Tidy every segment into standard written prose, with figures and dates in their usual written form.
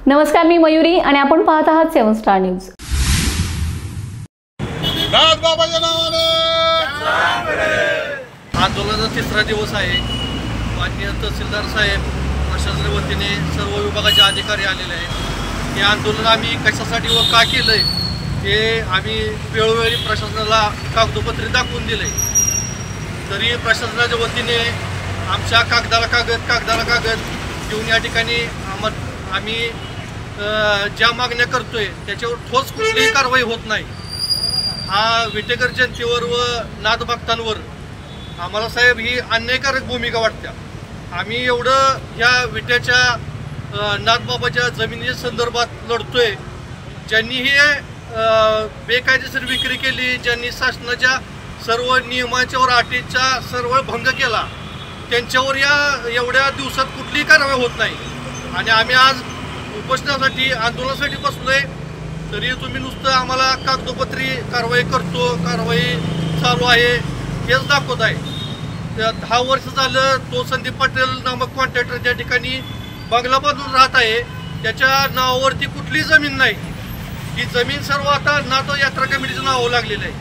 नमस्कार, मी मयुरी आणि आपण पाहत आहात 7 स्टार न्यूज. आंदोलनाचा तिसरा दिवस आहे. माननीय तहसीलदार साहेब, प्रशासनाच्या वतीने सर्व विभागाचे अधिकारी आलेले आहेत. हे आंदोलन आम्ही कशासाठी व का केलं आहे हे आम्ही वेळोवेळी प्रशासनाला कागदोपत्री दाखवून दिलं आहे. तरी प्रशासनाच्या वतीने आमच्या कागदाला कागद घेऊन या ठिकाणी आम्ही ज्या मागण्या करतोय त्याच्यावर ठोस कुठलीही कारवाई होत नाही. हा विटेकर जनतेवर व नाथभक्तांवर आम्हाला साहेब ही अन्यायकारक भूमिका वाटते. आम्ही एवढं ह्या विट्याच्या नाथबाबाच्या जमिनीच्या संदर्भात लढतोय. ज्यांनी हे बेकायदेशीर विक्री केली, ज्यांनी शासनाच्या सर्व नियमांच्या व अटीचा सर्व भंग केला, त्यांच्यावर या एवढ्या दिवसात कुठलीही कारवाई होत नाही. आणि आम्ही आज उपोषणासाठी आंदोलनासाठी बसलोय. तरी तुम्ही नुसतं आम्हाला कागदोपत्री कारवाई चालू आहे हेच दाखवत आहे. 10 वर्ष झालं तो संदीप पाटील नामक कॉन्ट्रॅक्टर ज्या ठिकाणी बंगला बांधून राहत आहे त्याच्या नावावरती कुठली जमीन नाही. ही जमीन सर्व आता नाथ यात्रा कमिटीचं नाव लागलेलं आहे.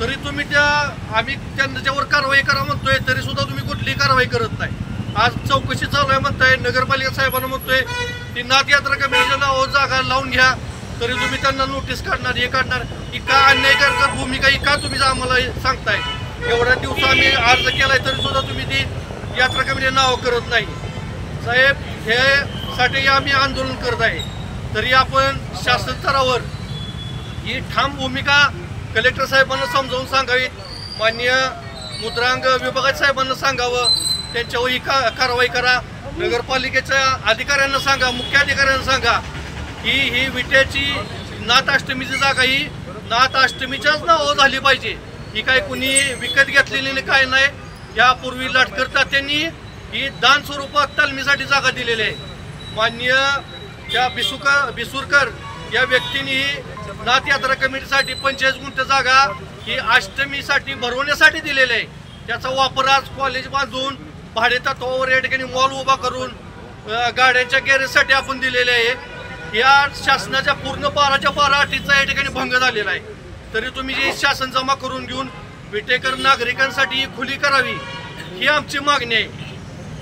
तरी तुम्ही आम्ही त्यांच्यावर कारवाई करा म्हणतोय, तरी सुद्धा तुम्ही कुठलीही कारवाई करत नाही. आज चौकशी चालू आहे म्हणताय. नगरपालिका साहेबांना म्हणतोय की नाथ यात्रा कमिटीच्या नावावर जागा लावून घ्या, तरी तुम्ही त्यांना नोटीस काढणार, हे काढणार. ही का अन्यायकारक भूमिका ही का तुम्ही आम्हाला सांगताय? एवढ्या दिवस आम्ही अर्ज केलाय तरी सुद्धा तुम्ही ती यात्रा कमिटी नाव करत नाही. साहेब, हे साठी आम्ही आंदोलन करत आहे. तरी आपण शासन स्तरावर ही ठाम भूमिका कलेक्टर साहेबांना समजावून सांगावी, माननीय मुद्रांक विभागाच्या साहेबांना सांगावं, त्यांच्यावर ही कारवाई करा. नगरपालिकेच्या अधिकाऱ्यांना सांगा, मुख्य अधिकाऱ्यांना सांगा की ही विट्याची नाथाष्टमीची जागा ही नाथाष्टमीच्याच नावावर झाली पाहिजे. ही काय कुणी विकत घेतलेली काय नाही. यापूर्वी लाटकर तात्यांनी ही दान स्वरूपात तालमीसाठी जागा दिलेली आहे. माननीय त्या बिसूरकर या व्यक्तींनी नाथ यात्रा कमिटीसाठी 45 गुंठ जागा ही अष्टमीसाठी भरवण्यासाठी दिलेली आहे. त्याचा वापर आज कॉलेज बांधून भाडे तत्वावर या ठिकाणी मॉल उभा करून गाड्यांच्या गॅरेजसाठी आपण दिलेले आहे. या शासनाच्या पूर्ण 12च्या 12 अटीचा या ठिकाणी भंग झालेला आहे. तरी तुम्ही जे शासन जमा करून घेऊन विटेकर नागरिकांसाठी खुली करावी ही आमची मागणी आहे.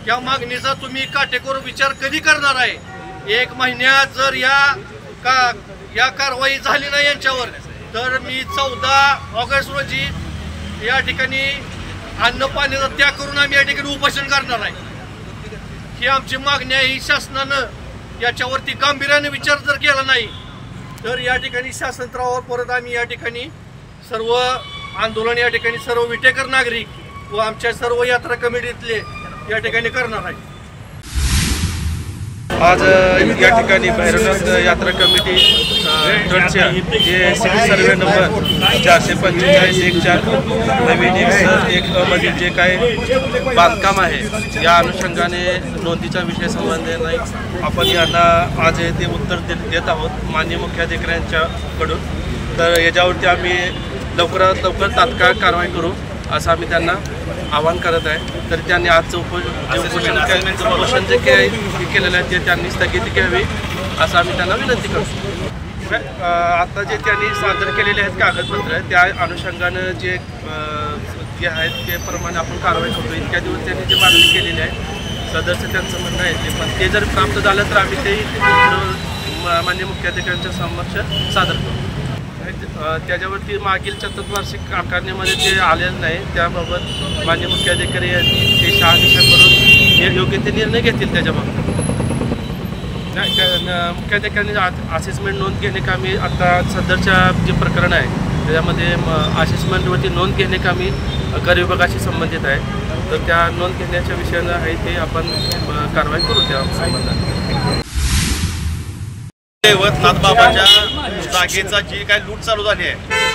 या मागणीचा तुम्ही काटेकोर विचार कधी करणार आहे? 1 महिन्यात जर या कारवाई झाली नाही यांच्यावर, तर मी 14 ऑगस्ट रोजी या ठिकाणी अन्न पाण्याचा त्याग करून आम्ही या ठिकाणी उपोषण करणार आहे. ही आमची मागणी आहे. ही शासनानं याच्यावरती गांभीर्याने विचार जर केला नाही तर या ठिकाणी शासन स्तरावर परत आम्ही या ठिकाणी सर्व आंदोलन या ठिकाणी सर्व विटेकर नागरिक व आमच्या सर्व यात्रा कमिटीतले या ठिकाणी करणार आहे. आज या ठिकाणी भैरवनाथ यात्रा कमिटी गडच्या जे सिटी सर्वे नंबर 445-1-4 नवीन 1 मधील जे काही बांधकाम आहे या अनुषंगाने नोंदीचा विषय संबंध नाही. आपण यांना आज ते उत्तर देत आहोत माननीय मुख्याधिकाऱ्यांच्याकडून. तर याच्यावरती आम्ही लवकरात लवकर तात्काळ कारवाई करू असं आम्ही त्यांना आवाहन करत आहे. तर त्यांनी आजचं उपोषण जे केलेलं आहे ते त्यांनी स्थगिती घ्यावी असं आम्ही त्यांना विनंती करतो. आता जे त्यांनी सादर केलेले आहेत कागदपत्र त्या अनुषंगानं जे आहेत ते प्रमाणे आपण कारवाई करतो. इतक्या दिवस त्यांनी जे मागणी केलेली आहे सदस्य त्यांचं म्हणणं आहे ते, पण ते जर प्राप्त झालं तर आम्ही ते माननीय मुख्याधिकाऱ्यांच्या समक्ष सादर करू. त्याच्यावरती मागील चतुर्वार्षिक आकारणीमध्ये जे आलेलं नाही त्याबाबत माननीय मुख्याधिकारी यांनी ते शहानिशा करून योग्य ते निर्णय घेतील. त्याच्याबाबत मुख्याधिकाऱ्यांनी असेसमेंट नोंद घेणे कामी आता सदरच्या जे प्रकरण आहे त्याच्यामध्ये असेसमेंटवरती नोंद घेणे कामी कर विभागाशी संबंधित आहे. तर त्या नोंद घेण्याच्या विषयानं आहे ते आपण कारवाई करू त्या संबंधात. नाथबाबाच्या जागेचा जी काही लूट चालू झाली आहे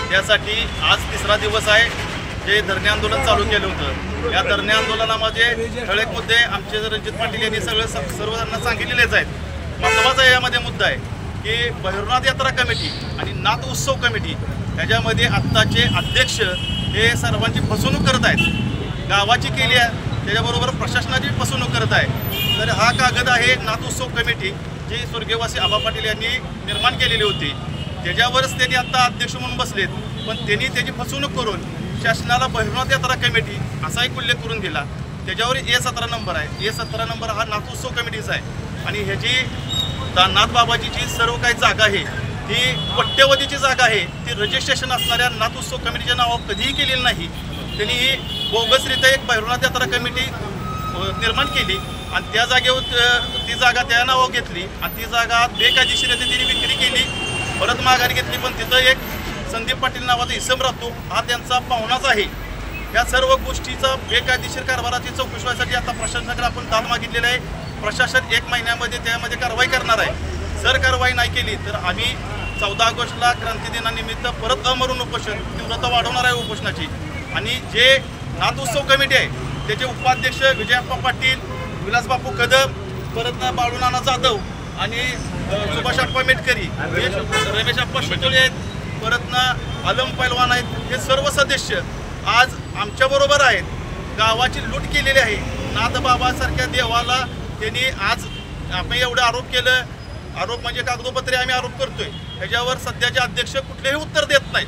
त्यासाठी आज तिसरा दिवस आहे. जे धरणे आंदोलन चालू केलं होतं या धरणे आंदोलनामध्ये ठळक मुद्दे आमचे रणजित पाटील यांनी सर्वांना सांगितलेलेच आहेत. महत्त्वाचा यामध्ये मुद्दा आहे की भैरवनाथ यात्रा कमिटी आणि नाथ उत्सव कमिटी त्याच्यामध्ये आत्ताचे अध्यक्ष हे सर्वांची फसवणूक करत आहेत. गावाची केली आहे त्याच्याबरोबर प्रशासनाची फसवणूक करत आहे. तर हा कागद आहे नाथ उत्सव कमिटी जी स्वर्गवासी आबा पाटील यांनी निर्माण केलेली होती त्याच्यावरच त्यांनी आता अध्यक्ष म्हणून बसलेत. पण त्यांनी त्याची फसवणूक करून शासनाला भैरवनाथ यात्रा कमिटी असा एक उल्लेख करून दिला. त्याच्यावर A17 नंबर आहे. A17 नंबर हा नाथोत्सव कमिटीचा आहे आणि ह्याची नाथबाबाची जी सर्व काही जागा आहे ती पट्टेवधीची जागा आहे. ती रजिस्ट्रेशन असणाऱ्या नाथोत्सव कमिटीच्या नावावर कधीही केलेली नाही. त्यांनी ही बोगसरित्या एक भैरवनाथ यात्रा कमिटी निर्माण केली आणि त्या जागेवर ती जागा त्या नावावर घेतली आणि ती जागा बेकायदेशीरित्या त्यांनी विक्री केली, परत माघारी घेतली. पण तिथं एक संदीप पाटील नावाचा इसम राहतो, हा त्यांचा पाहुणाच आहे. या सर्व गोष्टीचा बेकायदेशीर कारभाराची चौकशी व्हायसाठी आता प्रशासनाकडे आपण दाद मागितलेला आहे. प्रशासन 1 महिन्यामध्ये त्यामध्ये कारवाई करणार आहे. जर कारवाई नाही केली तर आम्ही 14 ऑगस्टला क्रांती दिनानिमित्त परत अमरून उपोषण तीव्रता वाढवणार आहे उपोषणाची. आणि जे नाथोत्सव कमिटी आहे त्याचे उपाध्यक्ष विजयप्पा पाटील, विलासबापू कदम, परत बाळूनाना जाधव आणि सुभाषप्पा मेटकरी, रमेशप्पा शितोळे आहेत, परत आलम पैलवान आहेत, हे सर्व सदस्य आज आमच्याबरोबर आहेत. गावाची लूट केलेली आहे. नाथबाबासारख्या देवाला त्यांनी आज आम्ही एवढं आरोप केलं. आरोप म्हणजे कागदोपत्री आम्ही आरोप करतोय. ह्याच्यावर सध्याचे अध्यक्ष कुठलेही उत्तर देत नाहीत.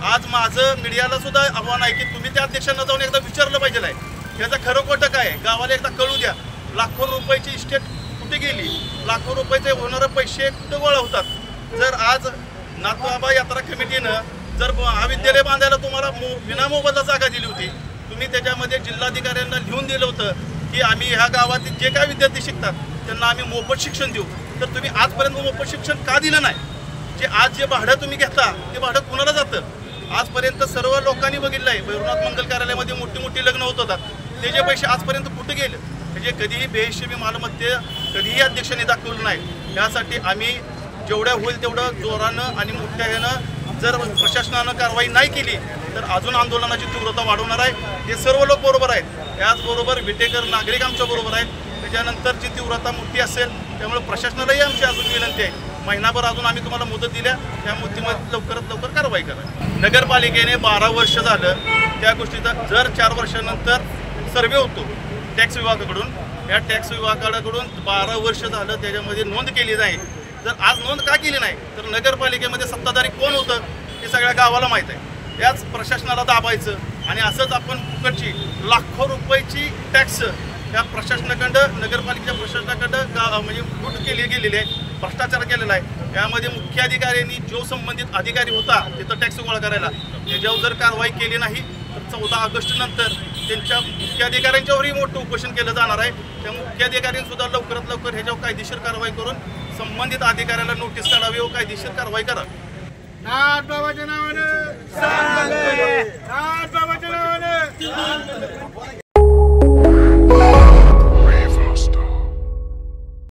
आज माझं मीडियाला सुद्धा आव्हान आहे की तुम्ही त्या अध्यक्षांना जाऊन एकदा विचारलं पाहिजे आहे ह्याचं खरं खोटं काय आहे. गावाला एकदा कळू द्या. लाखो रुपयाची इस्टेट कुठे गेली, लाखो रुपयाचे होणारे पैसे कुठे गोळा होतात. जर आज नाथबाबा यात्रा कमिटीनं जर महाविद्यालय बांधायला तुम्हाला विनामोबदला जागा दिली होती, तुम्ही त्याच्यामध्ये जिल्हाधिकाऱ्यांना लिहून दिलं होतं की आम्ही ह्या गावातील जे काय विद्यार्थी शिकतात त्यांना आम्ही मोफत शिक्षण देऊ, तर तुम्ही आजपर्यंत मोफत शिक्षण का दिलं नाही? जे भाडं तुम्ही घेता ते भाडं कुणाला जातं? आजपर्यंत सर्व लोकांनी बघितलं आहे. भैरवनाथ मंगल कार्यालयामध्ये मोठी लग्न होत होतात, त्याचे पैसे आजपर्यंत कुठे गेले? म्हणजे कधीही बेहिशेबी मालमत्ते कधीही अध्यक्षांनी दाखवलं नाही. यासाठी आम्ही जेवढं होईल तेवढं जोरानं आणि मोठ्या ह्यानं जर प्रशासनानं कारवाई नाही केली तर अजून आंदोलनाची तीव्रता वाढवणार आहे. हे सर्व लोक बरोबर आहेत. त्याचबरोबर विटेकर नागरिक आमच्या बरोबर आहेत. त्याच्यानंतरची तीव्रता मोठी असेल, त्यामुळे प्रशासनालाही आमची अजून विनंती आहे, महिनाभर अजून आम्ही तुम्हाला मुदत दिल्या, त्या मुदतीमध्ये लवकरात लवकर कारवाई करा. नगरपालिकेने 12 वर्ष झालं त्या गोष्टीचा जर 4 वर्षानंतर सर्वे होतो टॅक्स विभागाकडून, या टॅक्स विभागाकडून 12 वर्ष झालं त्याच्यामध्ये नोंद केली नाही. जर आज नोंद का केली नाही तर नगरपालिकेमध्ये सत्ताधारी कोण होतं हे सगळ्या गावाला माहीत आहे. याच प्रशासनाला दाबायचं आणि असंच आपण फुकटची लाखो रुपयाची टॅक्स या प्रशासनाकडं, नगरपालिकेच्या प्रशासनाकडं म्हणजे लूट केली गेलेली आहे, भ्रष्टाचार केलेला आहे. यामध्ये मुख्य अधिकाऱ्यांनी जो संबंधित अधिकारी होता तिथं टॅक्स गोळा करायला, त्याच्यावर जर कारवाई केली नाही तर 14 ऑगस्ट नंतर त्यांच्या मुख्य अधिकाऱ्यांच्यावरही मोठं उपोषण केलं जाणार आहे. त्या मुख्य अधिकाऱ्यांनी सुद्धा लवकरात लवकर ह्याच्यावर कायदेशीर कारवाई करून संबंधित अधिकाऱ्याला नोटीस काढावी व कायदेशीर कारवाई करावी. नाथबाबाच्या नावानं